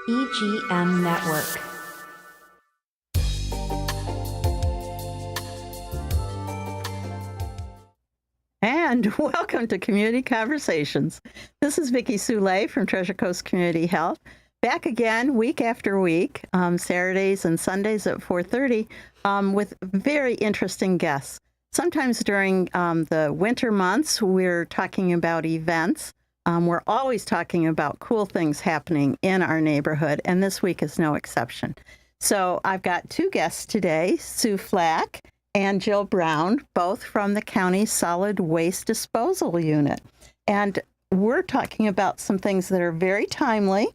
EGM Network. And welcome to Community Conversations. This is Vicki Soule from Treasure Coast Community Health. Back again week after week, Saturdays and Sundays at 4:30 with very interesting guests. Sometimes during the winter months, we're talking about events. We're always talking about cool things happening in our neighborhood, and this week is no exception. So I've got two guests today, Sue Flak and Jill Brown, both from the county solid waste disposal unit. And we're talking about some things that are very timely.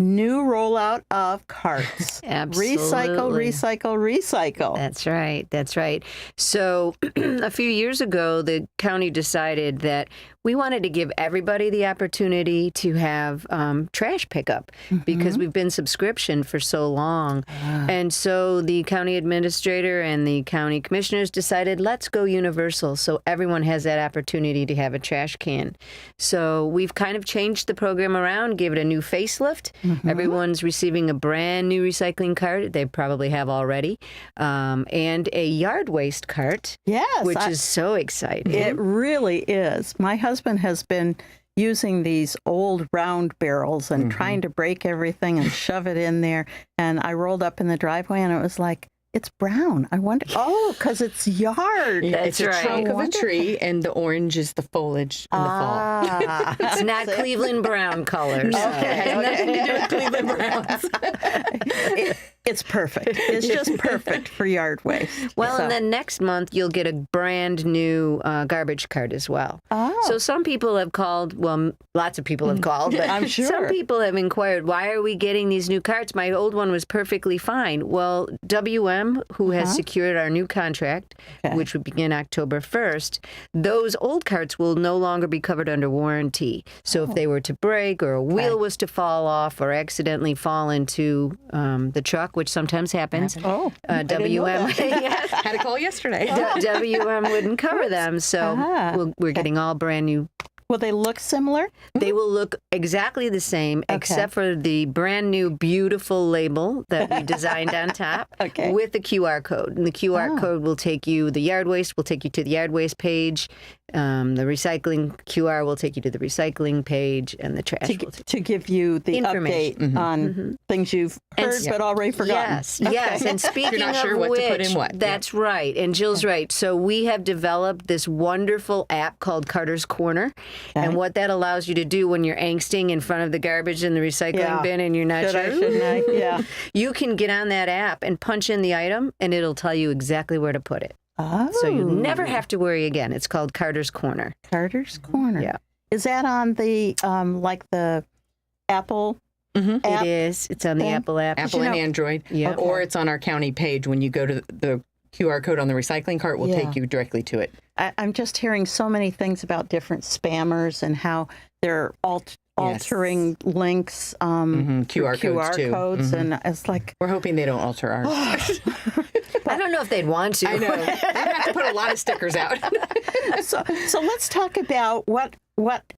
New rollout of carts. Absolutely. Recycle. That's right. That's right. So a few years ago, the county decided that we wanted to give everybody the opportunity to have trash pickup because we've been subscription for so long. And so the county administrator and the county commissioners decided, let's go universal so everyone has that opportunity to have a trash can. So we've kind of changed the program around, gave it a new facelift. Everyone's receiving a brand new recycling cart. They probably have already. And a yard waste cart. Yes. Which is so exciting. It really is. My husband has been using these old round barrels and trying to break everything and shove it in there. And I rolled up in the driveway and it was like, it's brown. I wonder, because it's yard. Yeah, That's it's right. a trunk of a tree, and the orange is the foliage in the fall. It's not Cleveland Brown colors. Okay. Nothing to do with Cleveland Browns. It's perfect. It's just perfect for yard waste. Well, and then next month you'll get a brand new garbage cart as well. Oh. So some people have called, well, lots of people have called, but I'm sure. some people have inquired, why are we getting these new carts? My old one was perfectly fine. Well, WM, who has secured our new contract, which would begin October 1st, those old carts will no longer be covered under warranty. So if they were to break or a wheel was to fall off or accidentally fall into the truck, which sometimes happens, Oh, WM Had a call yesterday. WM wouldn't cover them. So we're getting all brand new. Will they look similar? They will look exactly the same, except for the brand new beautiful label that we designed on top with the QR code. And the QR code will take you, the yard waste will take you to the yard waste page. The recycling QR will take you to the recycling page, and the trash will to give you the update on things you've heard but already forgotten. Yes. And speaking You're not sure of what which, to put in what. That's right. And Jill's right. So we have developed this wonderful app called Carter's Corner. And what that allows you to do when you're angsting in front of the garbage in the recycling bin and you're not sure, Shouldn't I? Yeah. you can get on that app and punch in the item, and it'll tell you exactly where to put it. Oh. So you never have to worry again. It's called Carter's Corner. Carter's Corner. Yeah. Is that on the, like the Apple app? It is. It's on the Apple app. Apple and Android. Yeah. Or it's on our county page. When you go to the QR code on the recycling cart, will take you directly to it. I'm just hearing so many things about different spammers and how they're altering links, QR codes, too. codes, and it's like... We're hoping they don't alter ours. I don't know if they'd want to. I know. They have to put a lot of stickers out. So let's talk about what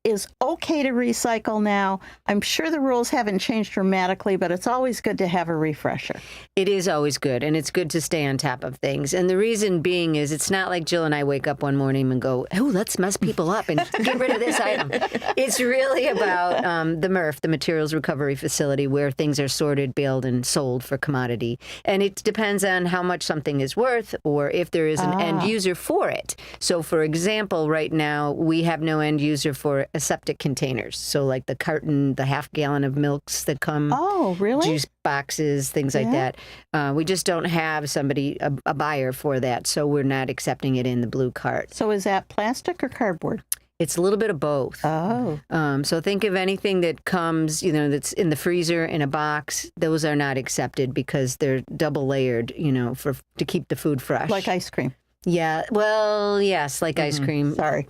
is okay to recycle now. I'm sure the rules haven't changed dramatically, but it's always good to have a refresher. It is always good, and it's good to stay on top of things. And the reason being is it's not like Jill and I wake up one morning and go, oh, let's mess people up and get rid of this item. It's really about the MRF, the Materials Recovery Facility, where things are sorted, baled, and sold for commodity. And it depends on how much something is worth or if there is an end user for it. So, for example, right now, we have no end user for aseptic containers. So like the carton, the half gallon of milks that come. Oh, really? Juice boxes, things like that. We just don't have somebody, a buyer for that. So we're not accepting it in the blue cart. So is that plastic or cardboard? It's a little bit of both. Oh. So think of anything that comes, that's in the freezer in a box. Those are not accepted because they're double layered, to keep the food fresh. Like ice cream. Yeah. Well, yes, like ice cream. Sorry.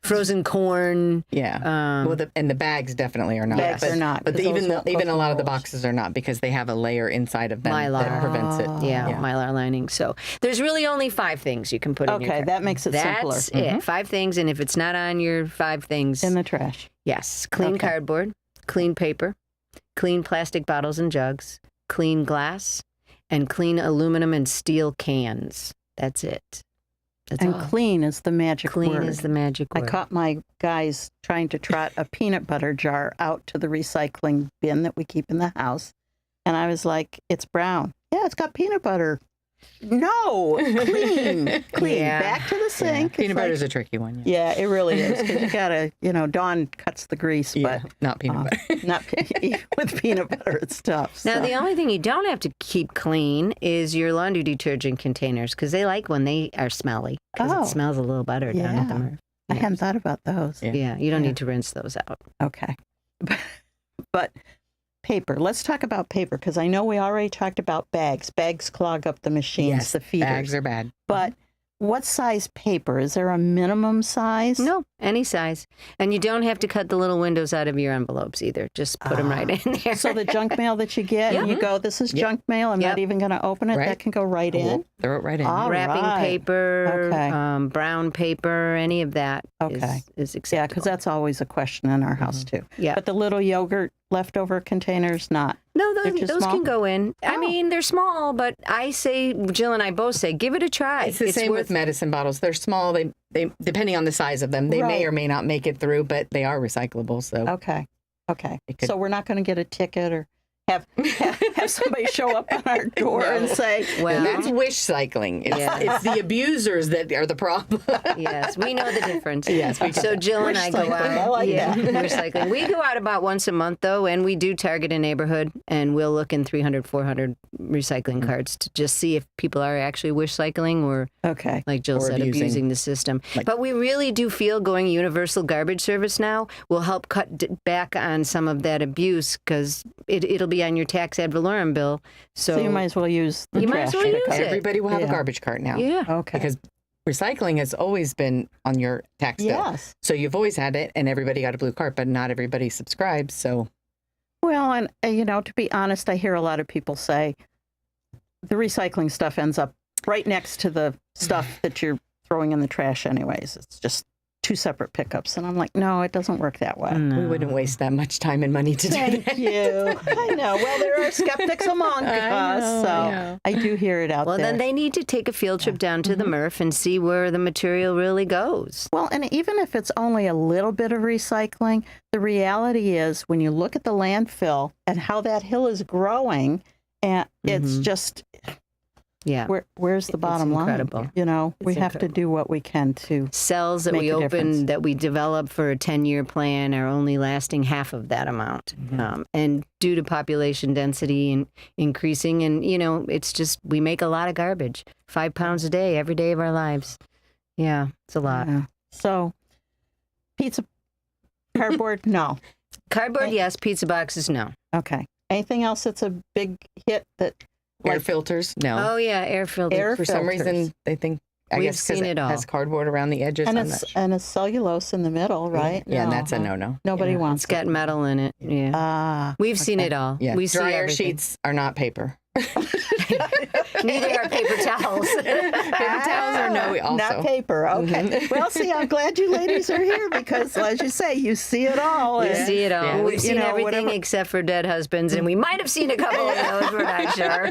Frozen corn. Yeah. And the bags definitely are not. Bags are not. But even a lot of the boxes are not because they have a layer inside of them that prevents it. Yeah, Mylar lining. So there's really only 5 things you can put in your cart. That makes it simpler. That's it. 5 things, and if it's not on your 5 things... In the trash. Yes. Clean cardboard, clean paper, clean plastic bottles and jugs, clean glass, and clean aluminum and steel cans. That's it. That's And all. clean is the magic Clean word. is the magic I word. caught my guys trying to trot a peanut butter jar out to the recycling bin that we keep in the house. And I was like, it's brown. Yeah, it's got peanut butter. No, clean, clean. Yeah. Back to the sink. Peanut It's butter's like, a tricky one. yeah, it really is. Because you got to, Dawn cuts the grease, Yeah, but not peanut butter. not with peanut butter, it's tough. Now, so. the only thing you don't have to keep clean is your laundry detergent containers because they like when they are smelly because Oh. it smells a little better down at the Yeah. Murph. I hadn't thought about those. Yeah. Yeah, you don't Yeah. need to rinse those out. Okay. But paper. Let's talk about paper because I know we already talked about bags. Bags clog up the machines, Yes, the feeders. bags are bad. But what size paper? Is there a minimum size? No, any size. And you don't have to cut the little windows out of your envelopes either. Just put them right in there. So the junk mail that you get, and you go, this is junk mail, I'm not Yep. even going to open it, Right. that can go right in? We'll throw it right in. All Wrapping right. paper, Okay. brown paper, any of that Okay. is Yeah, acceptable. because that's always a question in our house, too. Yeah. But the little yogurt leftover containers, not. No, They're too those small? can go in. I Oh. mean, they're small, but I say, Jill and I both say, give it a try. It's the same with medicine bottles. They're small. They depending on the size of them, they Right. may or may not make it through, but they are recyclable. So Okay. It could- So we're not going to get a ticket or have somebody show up on our door and say, Well, that's wish cycling. It's, Yes. it's the abusers that are the problem. yes, we know the difference. Yes, we do. So Jill and I go Recycling, out. I like that. Recycling. We go out about once a month, though, and we do target a neighborhood, and we'll look in 300, 400 recycling carts to just see if people are actually wish cycling or, okay. like Jill Or said, abusing the system. But we really do feel going universal garbage service now will help cut back on some of that abuse because it'll be on your tax ad valorem bill. So, So you might as well use the You might trash as well pickup. use it. Everybody will have Yeah. a garbage cart now. yeah. Okay. Because recycling has always been on your tax bill. Yes. So you've always had it, and everybody got a blue cart, but not everybody subscribes. So Well, and to be honest, I hear a lot of people say the recycling stuff ends up right next to the stuff that you're throwing in the trash anyways. It's just two separate pickups. And I'm like, no, it doesn't work that way. we wouldn't waste that much time and money to do Thank that. you. I know. Well, there are skeptics among us, know, so yeah. I do hear it out Well, there. then they need to take a field trip down to the MRF and see where the material really goes. Well, and even if it's only a little bit of recycling, the reality is when you look at the landfill and how that hill is growing, and it's just Yeah. where's the bottom incredible. line? We have to do what we can to. Cells that Make we a open, difference. that we develop for a 10-year plan are only lasting half of that amount. And due to population density and increasing, and, it's just, we make a lot of garbage. 5 pounds a day, every day of our lives. Yeah, it's a lot. Yeah. So, pizza, cardboard, no. Cardboard, yes. Pizza boxes, no. Okay. Anything else that's a big hit that Air like filters, no. Oh, yeah, air filters. air For some filters. reason, they think, I We've guess because seen it it all. has cardboard around the edges. and I'm it's not sure. and it's cellulose in the middle, right? Yeah, and No, that's a huh? no-no. Nobody Yeah. wants It's got metal in it. Yeah. Ah, We've seen it all. Yeah, We see dryer everything. sheets are not paper. Neither are paper towels. Paper towels are no also. not paper. Okay. Well, see, I'm glad you ladies are here because, as you say, you see it all. We and- see it all. Yeah. We've seen everything whatever- except for dead husbands, and we might have seen a couple of those. We're not sure.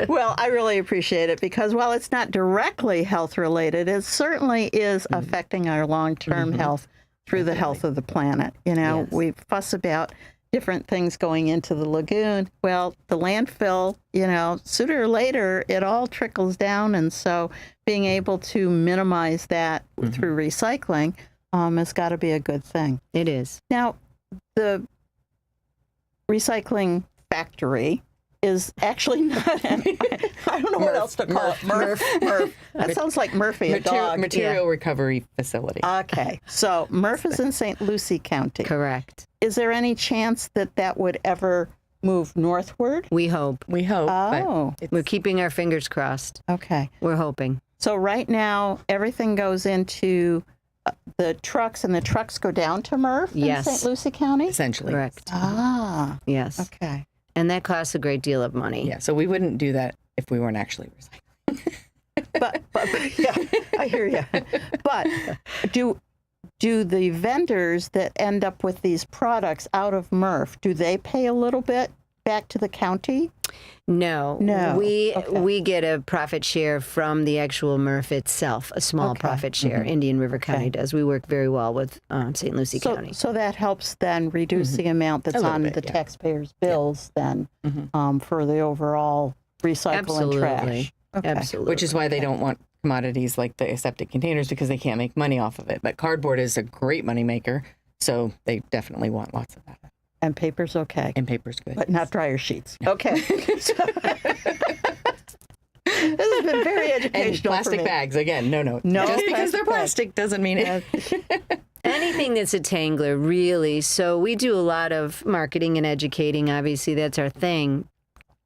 Well, I really appreciate it because while it's not directly health related, it certainly is affecting our long-term health through the health of the planet. Yes. We fuss about different things going into the lagoon. Well, the landfill, sooner or later, it all trickles down. And so being able to minimize that through recycling has got to be a good thing. It is. Now, the recycling factory is actually not, I don't know what else to call it. Murph. That sounds like Murphy, a dog. Material recovery facility. Okay, so Murph is in St. Lucie County. Correct. Is there any chance that would ever move northward? We hope. We hope. Oh, But We're keeping our fingers crossed. okay. We're hoping. So right now, everything goes into the trucks, and the trucks go down to Murph Yes. in St. Lucie County? essentially. Correct. Ah, Yes. okay. And that costs a great deal of money. Yeah, so we wouldn't do that if we weren't actually recycling. But yeah, I hear you. But do the vendors that end up with these products out of MRF, do they pay a little bit back to the county? No. No. We get a profit share from the actual MRF itself, a small profit share. Indian River County does. We work very well with St. Lucie County. So that helps then reduce the amount that's on the taxpayers' bills then for the overall recycle and trash. Absolutely. Which is why they don't want commodities like the aseptic containers, because they can't make money off of it. But cardboard is a great money maker, so they definitely want lots of that. And paper's okay. And paper's good. But not dryer sheets. Okay. This has been very educational. And plastic bags, again, no. No, just because they're plastic doesn't mean it. Anything that's a tangler, really. So we do a lot of marketing and educating. Obviously, that's our thing.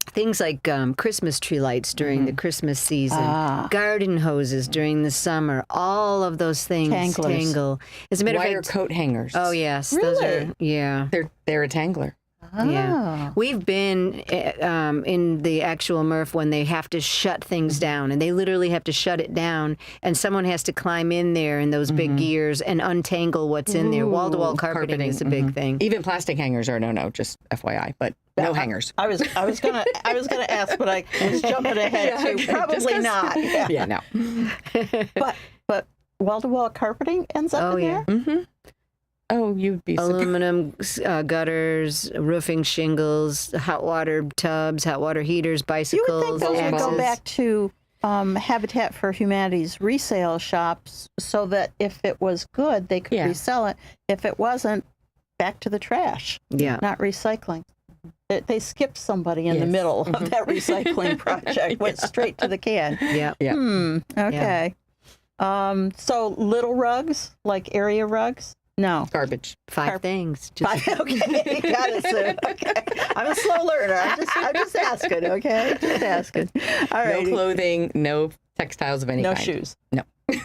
Things like Christmas tree lights during the Christmas season, garden hoses during the summer, all of those things tangle. As a matter of fact, wire coat hangers. Oh, yes. Really? Those are, yeah. They're a tangler. Yeah. We've been in the actual MRF when they have to shut things down, and they literally have to shut it down, and someone has to climb in there in those big gears and untangle what's in there. Wall-to-wall carpeting is a big thing. Even plastic hangers are no, just FYI, but no hangers. I was gonna ask, but I was jumping ahead too. Probably not. Yeah, no. But wall-to-wall carpeting ends up in there? Mm-hmm. Oh, you'd be surprised. Aluminum gutters, roofing shingles, hot water tubs, hot water heaters, bicycles. You would think those would go back to Habitat for Humanity's resale shops so that if it was good, they could resell it. If it wasn't, back to the trash. Yeah. Not recycling. They skipped somebody in the middle of that recycling project, went straight to the can. Yeah. Okay. So little rugs, like area rugs? No. Garbage. Five things. Okay, got it, Sue. Okay. I'm a slow learner. I'm just asking, okay? Just asking. All right. No clothing, no textiles of any kind. No shoes. No. You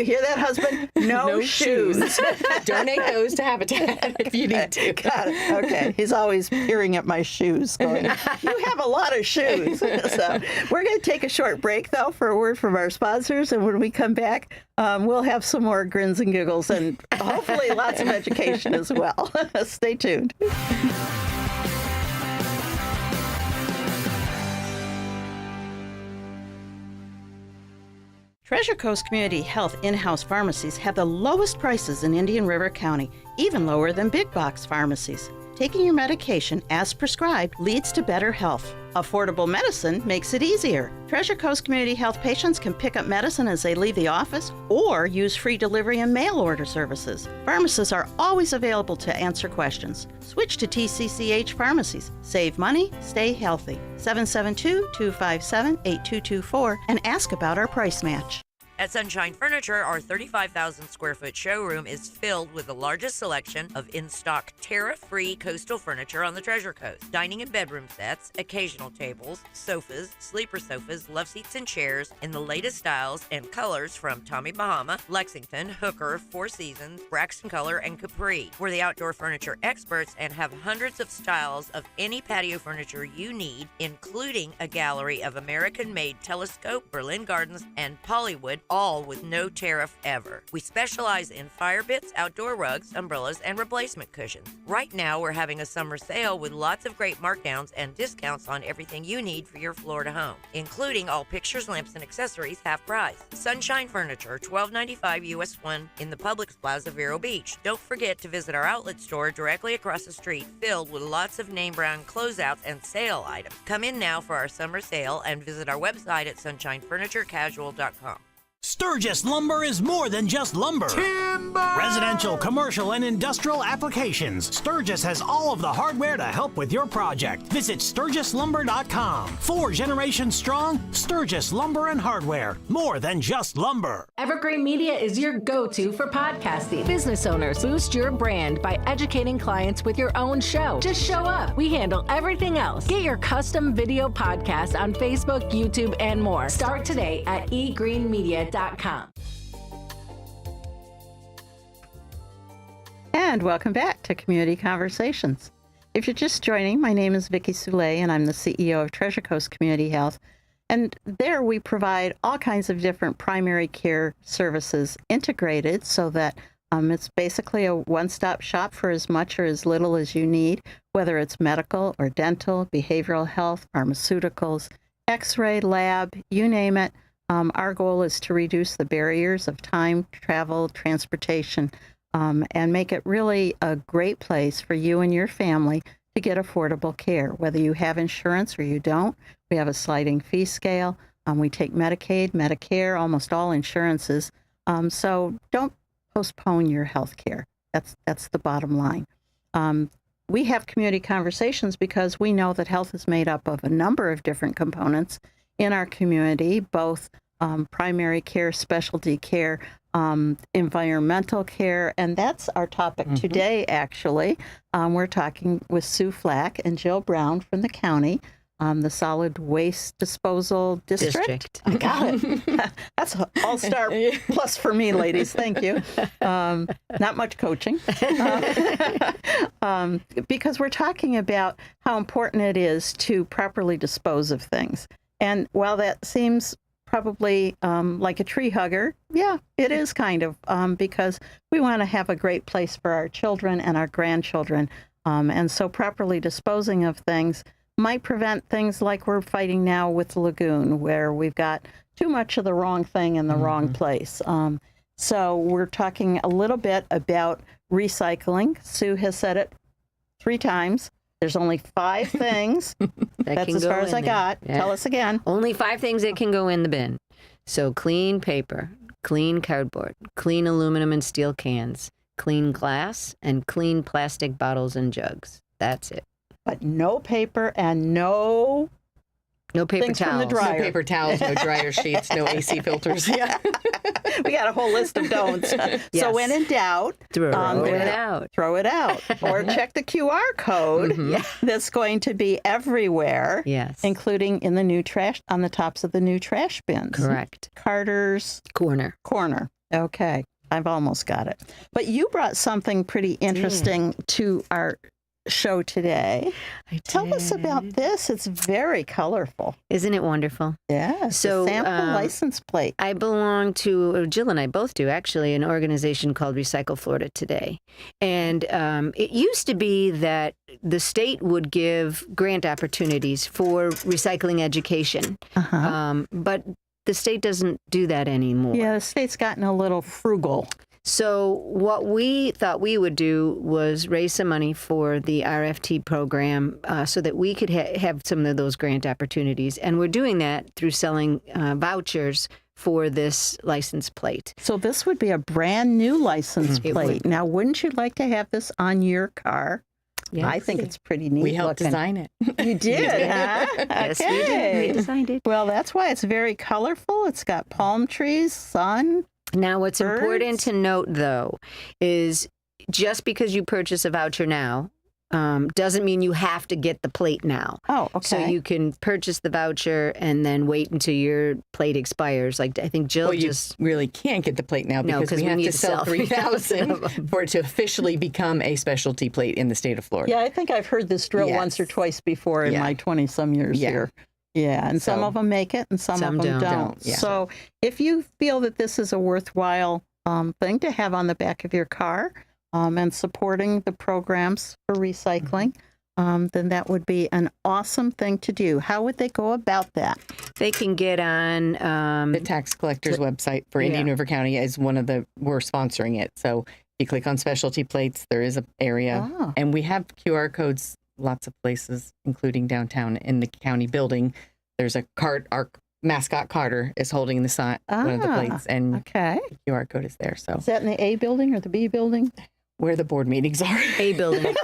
hear that, husband? No shoes. Donate those to Habitat if you need to. Got it. Okay. He's always peering at my shoes going, you have a lot of shoes. So we're going to take a short break, though, for a word from our sponsors. And when we come back, we'll have some more grins and giggles and hopefully lots of education as well. Stay tuned. Treasure Coast Community Health in-house pharmacies have the lowest prices in Indian River County, even lower than big box pharmacies. Taking your medication as prescribed leads to better health. Affordable medicine makes it easier. Treasure Coast Community Health patients can pick up medicine as they leave the office or use free delivery and mail order services. Pharmacists are always available to answer questions. Switch to TCCH pharmacies. Save money, stay healthy. 772-257-8224 and ask about our price match. At Sunshine Furniture, our 35,000 square foot showroom is filled with the largest selection of in-stock tariff-free coastal furniture on the Treasure Coast. Dining and bedroom sets, occasional tables, sofas, sleeper sofas, love seats and chairs in the latest styles and colors from Tommy Bahama, Lexington, Hooker, Four Seasons, Braxton Color, and Capri. We're the outdoor furniture experts and have hundreds of styles of any patio furniture you need, including a gallery of American-made Telescope, Berlin Gardens, and Pollywood, all with no tariff ever. We specialize in fire pits, outdoor rugs, umbrellas, and replacement cushions. Right now, we're having a summer sale with lots of great markdowns and discounts on everything you need for your Florida home, including all pictures, lamps, and accessories half price. Sunshine Furniture, $12.95 US 1 in the Publix Plaza, Vero Beach. Don't forget to visit our outlet store directly across the street, filled with lots of name brand closeouts and sale items. Come in now for our summer sale and visit our website at sunshinefurniturecasual.com. Sturgis Lumber is more than just lumber. Timber! Residential, commercial, and industrial applications. Sturgis has all of the hardware to help with your project. Visit SturgisLumber.com. 4 generations strong, Sturgis Lumber and Hardware. More than just lumber. Evergreen Media is your go-to for podcasting. Business owners, boost your brand by educating clients with your own show. Just show up. We handle everything else. Get your custom video podcast on Facebook, YouTube, and more. Start today at egreenmedia.com. And welcome back to Community Conversations. If you're just joining, my name is Vicki Soule, and I'm the CEO of Treasure Coast Community Health. And there we provide all kinds of different primary care services integrated so that it's basically a one-stop shop for as much or as little as you need, whether it's medical or dental, behavioral health, pharmaceuticals, x-ray, lab, you name it. Our goal is to reduce the barriers of time, travel, transportation, and make it really a great place for you and your family to get affordable care. Whether you have insurance or you don't, we have a sliding fee scale. We take Medicaid, Medicare, almost all insurances. So don't postpone your health care. That's the bottom line. We have community conversations because we know that health is made up of a number of different components in our community, both primary care, specialty care, environmental care, and that's our topic today, actually. We're talking with Sue Flak and Jill Brown from the county, the Solid Waste Disposal District. I got it. That's an all-star plus for me, ladies. Thank you. Not much coaching. Because we're talking about how important it is to properly dispose of things. And while that seems probably like a tree hugger, yeah, it is kind of, because we want to have a great place for our children and our grandchildren. And so properly disposing of things might prevent things like we're fighting now with the lagoon, where we've got too much of the wrong thing in the wrong place. So we're talking a little bit about recycling. Sue has said it 3 times. There's only 5 things. That's as far as I got. Yeah. Tell us again. Only 5 things that can go in the bin. So clean paper, clean cardboard, clean aluminum and steel cans, clean glass, and clean plastic bottles and jugs. That's it. But no paper and no paper things towels. from the dryer. No paper towels, no dryer sheets, no AC filters. Yeah. We got a whole list of don'ts. Yes. So when in doubt, throw it out. Throw it out. Or check the QR code that's going to be everywhere, including in the new trash, on the tops of the new trash bins. Correct. Carter's Corner. Okay. I've almost got it. But you brought something pretty interesting to our show today. Tell us about this. It's very colorful. Isn't it wonderful? Yeah. So sample license plate. I belong to, Jill and I both do, actually, an organization called Recycle Florida Today. And it used to be that the state would give grant opportunities for recycling education. But the state doesn't do that anymore. Yeah, the state's gotten a little frugal. So what we thought we would do was raise some money for the RFT program so that we could have some of those grant opportunities. And we're doing that through selling vouchers for this license plate. So this would be a brand new license plate. Now, wouldn't you like to have this on your car? Yes. I think it's pretty neat. We helped looking. design it. You did, huh? Yes, we did. We designed it. Well, that's why it's very colorful. It's got palm trees, sun. Now, what's birds. important to note, though, is just because you purchase a voucher now doesn't mean you have to get the plate now. Oh, okay. So you can purchase the voucher and then wait until your plate expires. Like, I think Jill you really can't get the plate now because we have to sell 3,000 for it to officially become a specialty plate in the state of Florida. Yeah, I think I've heard this drill once or twice before in my 20-some years here. Yeah, and some of them make it and some of them don't. Yeah. So if you feel that this is a worthwhile thing to have on the back of your car and supporting the programs for recycling, then that would be an awesome thing to do. How would they go about that? They can get on the tax collector's website for Indian River County is we're sponsoring it. So if you click on specialty plates, there is an area, and we have QR codes. Lots of places, including downtown in the county building. There's a cart. Our mascot Carter is holding the sign, one of the plates, and the QR code is there. So is that in the A building or the B building? Where the board meetings are. A building.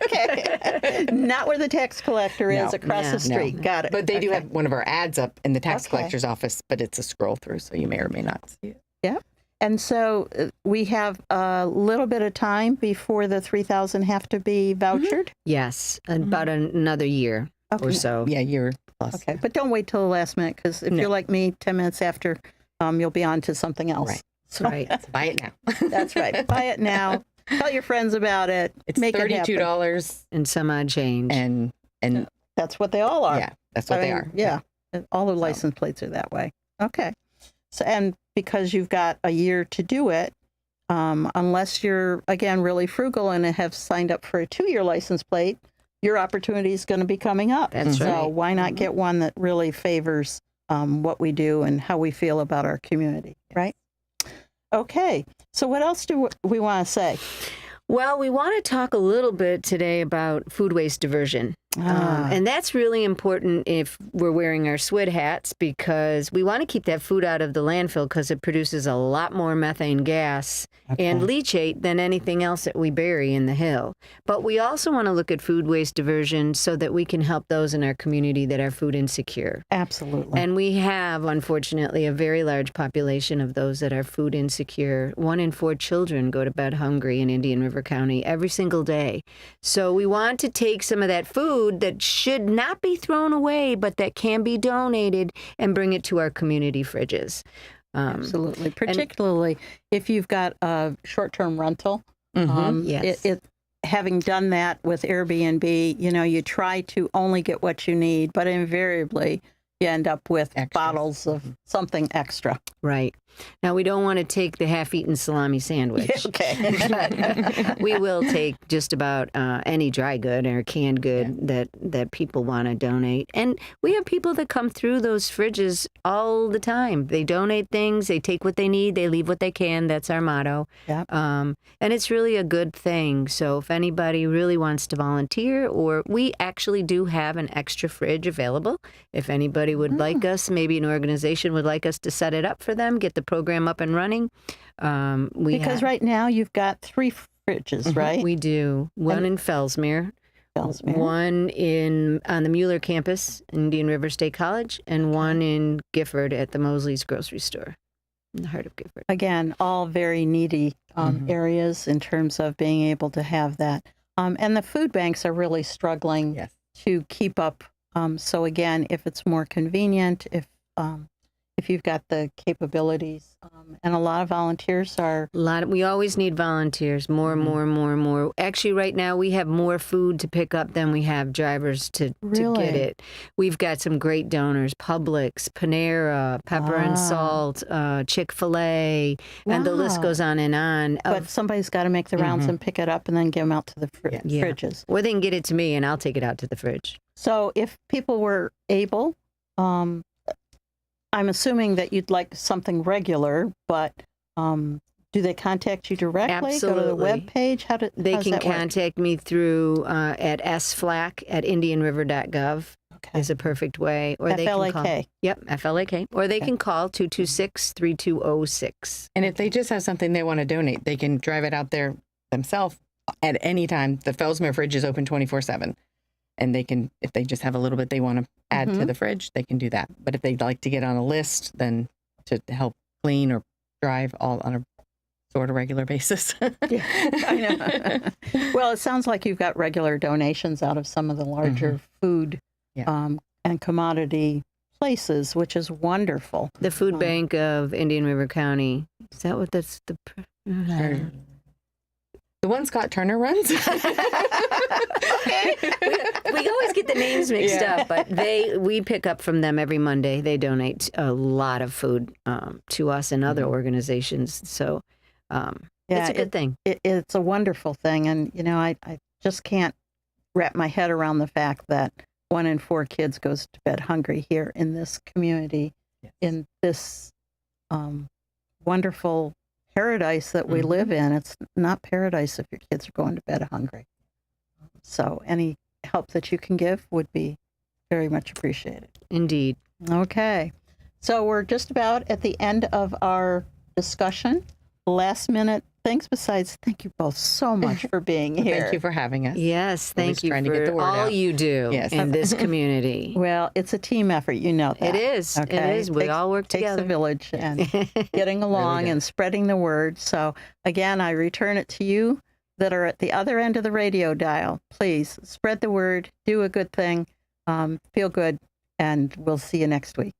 Okay. Not where the tax collector is across the street. Got it. But they do have one of our ads up in the tax collector's office, but it's a scroll through, so you may or may not see it. Yeah. And so we have a little bit of time before the 3,000 have to be vouchered? Yes, about another year or so. Yeah, year plus. Okay, but don't wait till the last minute, because if you're like me, 10 minutes after, you'll be on to something else. Right. So, right. Buy it now. That's right. Buy it now. Tell your friends about it. It's make $32 and some odd change. And that's what they all are. Yeah, that's what they are. Yeah. All the license plates are that way. Okay. So, and because you've got a year to do it, unless you're, again, really frugal and have signed up for a 2-year license plate, your opportunity is going to be coming up. That's so right. Why not get one that really favors what we do and how we feel about our community, right? Okay. So what else do we want to say? Well, we want to talk a little bit today about food waste diversion. And that's really important if we're wearing our SWID hats, because we want to keep that food out of the landfill because it produces a lot more methane gas and leachate than anything else that we bury in the hill. But we also want to look at food waste diversion so that we can help those in our community that are food insecure. Absolutely. And we have, unfortunately, a very large population of those that are food insecure. 1 in 4 children go to bed hungry in Indian River County every single day. So we want to take some of that food that should not be thrown away, but that can be donated, and bring it to our community fridges. Absolutely. Particularly if you've got a short-term rental. Yes. Having done that with Airbnb, you try to only get what you need, but invariably you end up with bottles of something extra. Right. Now, we don't want to take the half-eaten salami sandwich. Okay. But we will take just about any dry good or canned good that people want to donate. And we have people that come through those fridges all the time. They donate things. They take what they need. They leave what they can. That's our motto. Yep. And it's really a good thing. So if anybody really wants to volunteer, or we actually do have an extra fridge available. If anybody would like us, maybe an organization would like us to set it up for them, get the program up and running. Because right now you've got 3 fridges, right? We do. One in Fellsmere, one on the Mueller campus, Indian River State College, and one in Gifford at the Mosley's grocery store in the heart of Gifford. Again, all very needy areas in terms of being able to have that. And the food banks are really struggling to keep up. So again, if it's more convenient, if you've got the capabilities, and a lot of volunteers are... We always need volunteers, more. Actually, right now, we have more food to pick up than we have drivers to get it. We've got some great donors, Publix, Panera, Pepper and Salt, Chick-fil-A, and the list goes on and on. But somebody's got to make the rounds and pick it up and then get them out to the fridges. Or they can get it to me, and I'll take it out to the fridge. So if people were able... I'm assuming that you'd like something regular, but do they contact you directly? Absolutely. Go to the webpage? They can contact me through at sflack@indianriver.gov. Is a perfect way. Or they can call. Yep, FLAK. Or they can call 226-3206. And if they just have something they want to donate, they can drive it out there themselves at any time. The Fellsmere fridge is open 24/7. And they can, if they just have a little bit they want to add to the fridge, they can do that. But if they'd like to get on a list, then to help clean or drive all on a sort of regular basis. I know. Well, it sounds like you've got regular donations out of some of the larger food and commodity places, which is wonderful. The Food Bank of Indian River County. Is that what that's the... The one Scott Turner runs. We always get the names mixed up, but we pick up from them every Monday. They donate a lot of food to us and other organizations. So it's a good thing. It's a wonderful thing. And, I just can't wrap my head around the fact that 1 in 4 kids goes to bed hungry here in this community, in this wonderful paradise that we live in. It's not paradise if your kids are going to bed hungry. So any help that you can give would be very much appreciated. Indeed. Okay. So we're just about at the end of our discussion. Last minute things besides, thank you both so much for being here. Thank you for having us. Yes, thank you trying to get the for word all out. you do in this community. Well, it's a team effort, you know that. It is. Okay? It is. We all work together. It takes a village and getting along and spreading the word. So again, I return it to you that are at the other end of the radio dial. Please spread the word, do a good thing, feel good, and we'll see you next week.